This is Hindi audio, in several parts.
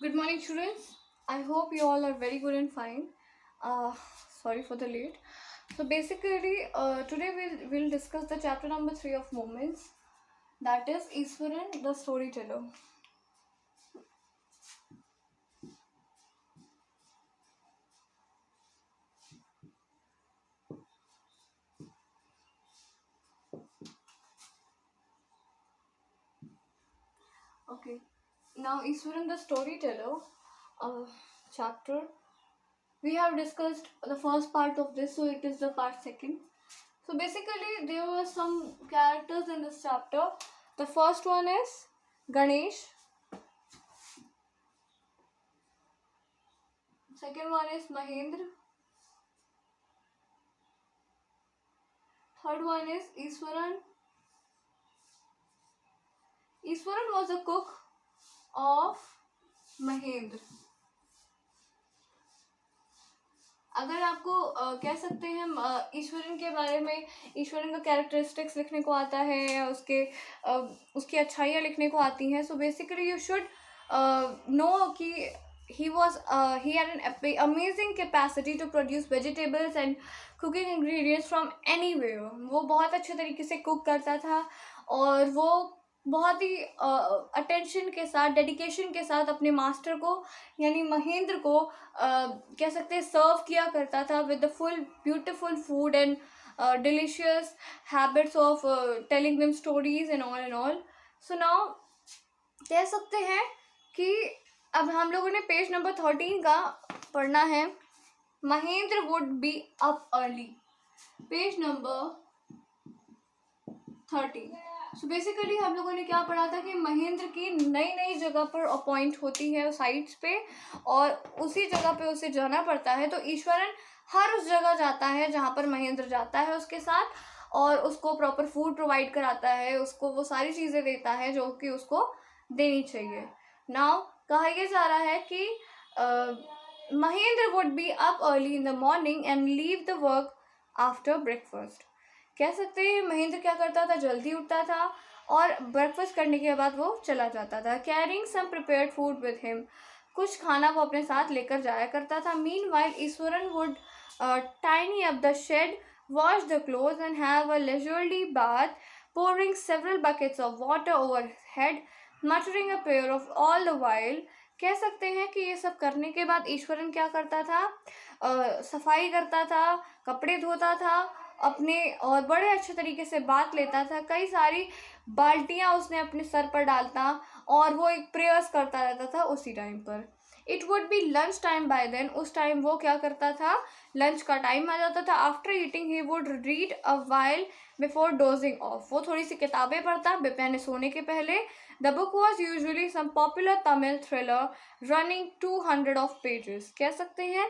Good morning, students. I hope you all are very good and fine. Uh, Sorry for the late. So basically, today we'll discuss the chapter number 3 of Moments. That is Iswaran, the storyteller. Okay. Now Iswaran, the storyteller, uh, chapter. We have discussed the first part of this, so it is the part second. So basically, there were some characters in this chapter. The first one is Ganesh. Second one is Mahendra. Third one is Iswaran. Iswaran was a cook of Mahendra. अगर आपको कह सकते हैं ईश्वरन के बारे में, ईश्वरन का कैरेक्टरिस्टिक्स लिखने को आता है या उसकी अच्छाइयाँ लिखने को आती हैं, so basically you should know कि he had an amazing capacity to produce vegetables and cooking ingredients from anywhere. वो बहुत अच्छे तरीके से कुक करता था और वो बहुत ही अटेंशन के साथ, डेडिकेशन के साथ अपने मास्टर को यानी महेंद्र को कह सकते हैं सर्व किया करता था with the full beautiful food and delicious habits of telling them stories and all. So now कह सकते हैं कि अब हम लोगों ने पेज नंबर 13 का पढ़ना है. Mahendra would be up early. Page number 13. So basically हम लोगों ने क्या पढ़ा था कि महेंद्र की नई नई जगह पर अपॉइंट होती है साइट्स पे और उसी जगह पे उसे जाना पड़ता है. तो ईश्वरन हर उस जगह जाता है जहाँ पर महेंद्र जाता है उसके साथ और उसको प्रॉपर फूड प्रोवाइड कराता है, उसको वो सारी चीज़ें देता है जो कि उसको देनी चाहिए. नाउ कहा यह जा रहा है कि Mahendra would be up early in the morning and leave the work after breakfast. कह सकते हैं महेंद्र क्या करता था, जल्दी उठता था और ब्रेकफास्ट करने के बाद वो चला जाता था. Carrying some prepared food with him. कुछ खाना वो अपने साथ लेकर जाया करता था. Meanwhile Eswaran would tidy up the shed, wash the clothes and have a leisurely bath, pouring several buckets of water overhead, muttering a prayer of all the while. कह सकते हैं कि ये सब करने के बाद ईश्वरन क्या करता था, सफाई करता था, कपड़े धोता था अपने और बड़े अच्छे तरीके से बात लेता था. कई सारी बाल्टियाँ उसने अपने सर पर डालता और वो एक प्रेयर्स करता रहता था उसी टाइम पर. It would be lunch time by then. उस टाइम वो क्या करता था, लंच का टाइम आ जाता था. After eating he would read a while before dozing off. वो थोड़ी सी किताबें पढ़ता पहले सोने के पहले. The book was usually some popular Tamil thriller running 200 of pages. कह सकते हैं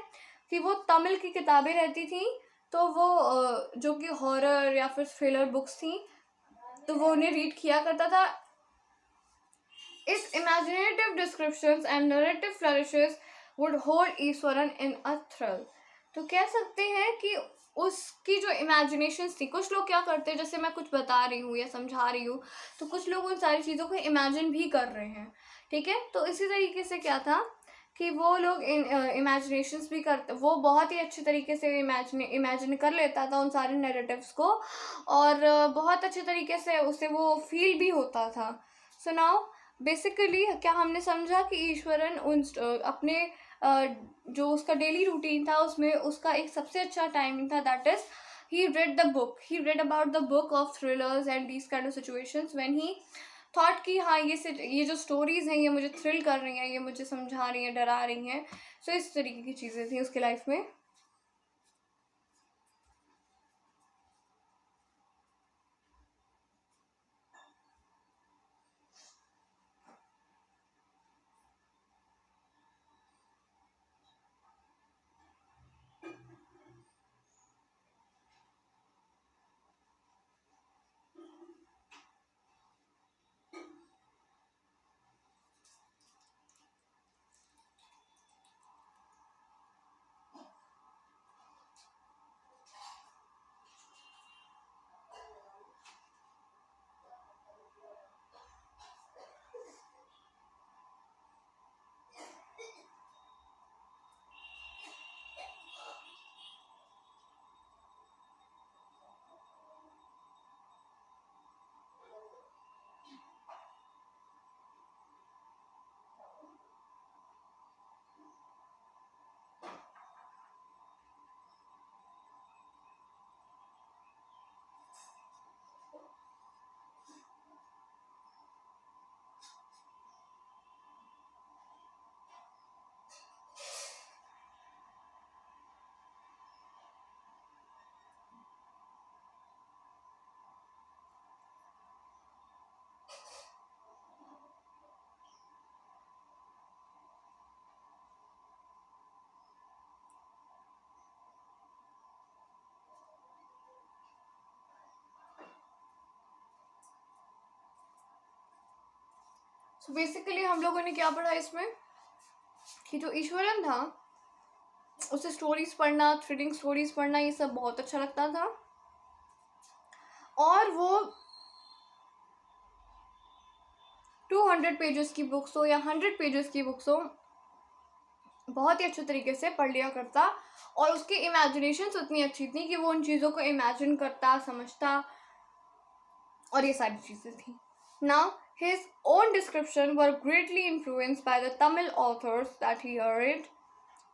कि वो तमिल की किताबें रहती थी, तो वो जो कि हॉरर या फिर थ्रिलर बुक्स थी, तो वो उन्हें रीड किया करता था. Its imaginative descriptions and narrative flourishes would hold Eswaran in a thrill. तो कह सकते हैं कि उसकी जो इमेजिनेशन थी, कुछ लोग क्या करते हैं, जैसे मैं कुछ बता रही हूँ या समझा रही हूँ तो कुछ लोग उन सारी चीज़ों को इमेजिन भी कर रहे हैं. ठीक है, तो इसी तरीके से क्या था कि वो लोग इमेजिनेशंस भी करते, वो बहुत ही अच्छे तरीके से इमेजिन कर लेता था उन सारे नैरेटिव्स को और बहुत अच्छे तरीके से उसे वो फील भी होता था. सो नाउ बेसिकली क्या हमने समझा कि ईश्वरन अपने जो उसका डेली रूटीन था उसमें उसका एक सबसे अच्छा टाइमिंग था, that is he read about the book of thrillers and these kind of situations when he thought कि हाँ ये जो स्टोरीज हैं ये मुझे थ्रिल कर रही हैं, ये मुझे समझा रही हैं, डरा रही हैं. सो इस तरीके की चीज़ें थी उसके लाइफ में. सो बेसिकली हम लोगों ने क्या पढ़ा इसमें कि जो ईश्वरन था उसे स्टोरीज पढ़ना, थ्रिलिंग स्टोरीज पढ़ना, ये सब बहुत अच्छा लगता था। और वो 200 पेजेस की बुक्स हो या 100 पेजेस की बुक्स हो, बहुत ही अच्छे तरीके से पढ़ लिया करता। और उसकी इमेजिनेशन उतनी अच्छी थी कि वो उन चीज़ों को इमेजिन करता, समझता, और ये सारी चीज़ें थी। Now his own description were greatly influenced by the Tamil authors that he read.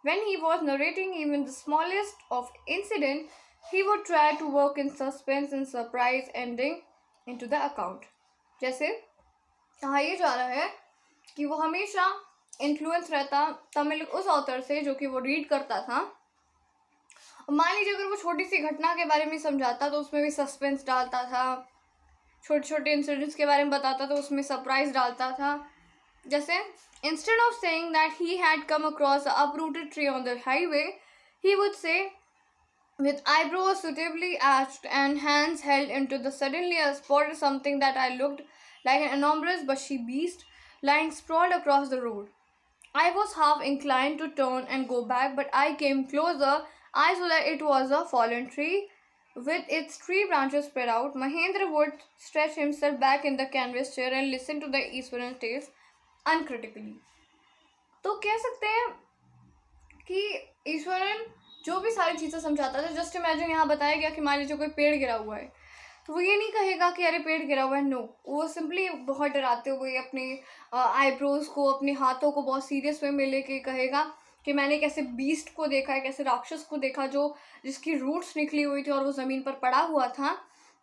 When he was narrating even the smallest of incident, he would try to work in suspense and surprise ending into the account. जैसे कहा ये जा रहा है कि वो हमेशा इन्फ्लुएंस रहता तमिल उस ऑथर से जो कि वो रीड करता था। मान लीजिए अगर वो छोटी सी घटना के बारे में समझाता तो उसमें भी सस्पेंस डालता था, छोटे छोटे इंसिडेंट्स के बारे में बताता तो उसमें सरप्राइज डालता था। जैसे instead of saying that he had come across a uprooted tree on the highway, he would say with eyebrows suitably arched and hands held into the suddenly I spotted something that I looked like an enormous bushy beast lying sprawled across the road. I was half inclined to turn and go back, but I came closer. I saw that it was a fallen tree with its tree branches spread out. Mahendra would stretch himself back in the canvas chair and listen to the Eastern tales uncritically. तो कह सकते हैं कि ईश्वरन जो भी सारी चीज़ें समझाता था, जस्ट इमेजिन यहाँ बताया गया कि मान लीजिए कोई पेड़ गिरा हुआ है तो वो ये नहीं कहेगा कि अरे पेड़ गिरा हुआ है, नो, वो सिंपली बहुत डराते हुए अपने आईब्रोज को, अपने हाथों को बहुत सीरियस वे में लेके कहेगा कि मैंने एक ऐसे बीस्ट को देखा, एक ऐसे राक्षस को देखा जिसकी रूट्स निकली हुई थी और वो ज़मीन पर पड़ा हुआ था।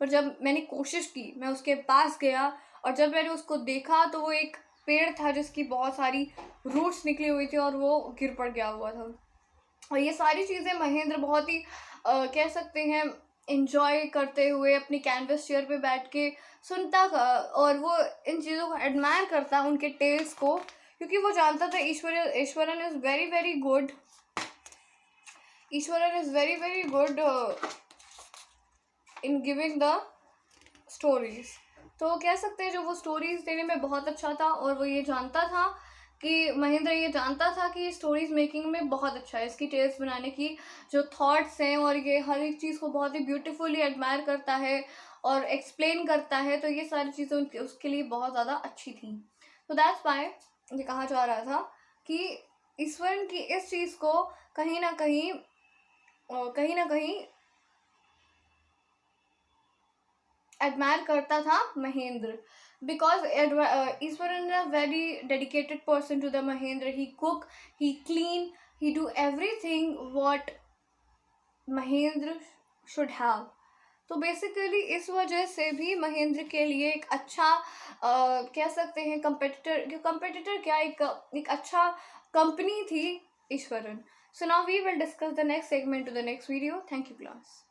पर जब मैंने कोशिश की, मैं उसके पास गया और जब मैंने उसको देखा तो वो एक पेड़ था जिसकी बहुत सारी रूट्स निकली हुई थी और वो गिर पड़ गया हुआ था। और ये सारी चीज़ें महेंद्र बहुत ही कह सकते हैं इन्जॉय करते हुए अपनी कैनवस चेयर पे बैठ के सुनता और वो इन चीज़ों को एडमायर करता उनके टेल्स को, क्योंकि वो जानता था Eswaran is very very good, Eswaran is very very good in giving the stories. तो कह सकते हैं जो वो स्टोरीज देने में बहुत अच्छा था और वो ये जानता था कि महेंद्र ये जानता था कि स्टोरीज मेकिंग में बहुत अच्छा है, इसकी टेल्स बनाने की जो थॉट्स हैं और ये हर एक चीज़ को बहुत ही ब्यूटीफुली एडमायर करता है और एक्सप्लेन करता है, तो ये सारी चीज़ें उसके लिए बहुत ज़्यादा अच्छी थी। तो दैट्स वाई ये कहा जा रहा था कि ईश्वरन की इस चीज़ को कहीं ना कहीं एडमायर करता था Mahendra, because Iswaran is a very dedicated person to the Mahendra. He cook, he clean, he do everything what Mahendra should have. तो बेसिकली इस वजह से भी महेंद्र के लिए एक अच्छा कह सकते हैं कंपेटिटर क्या एक अच्छा कंपनी थी Eswaran. So now we will discuss the next segment to the next video. Thank you class.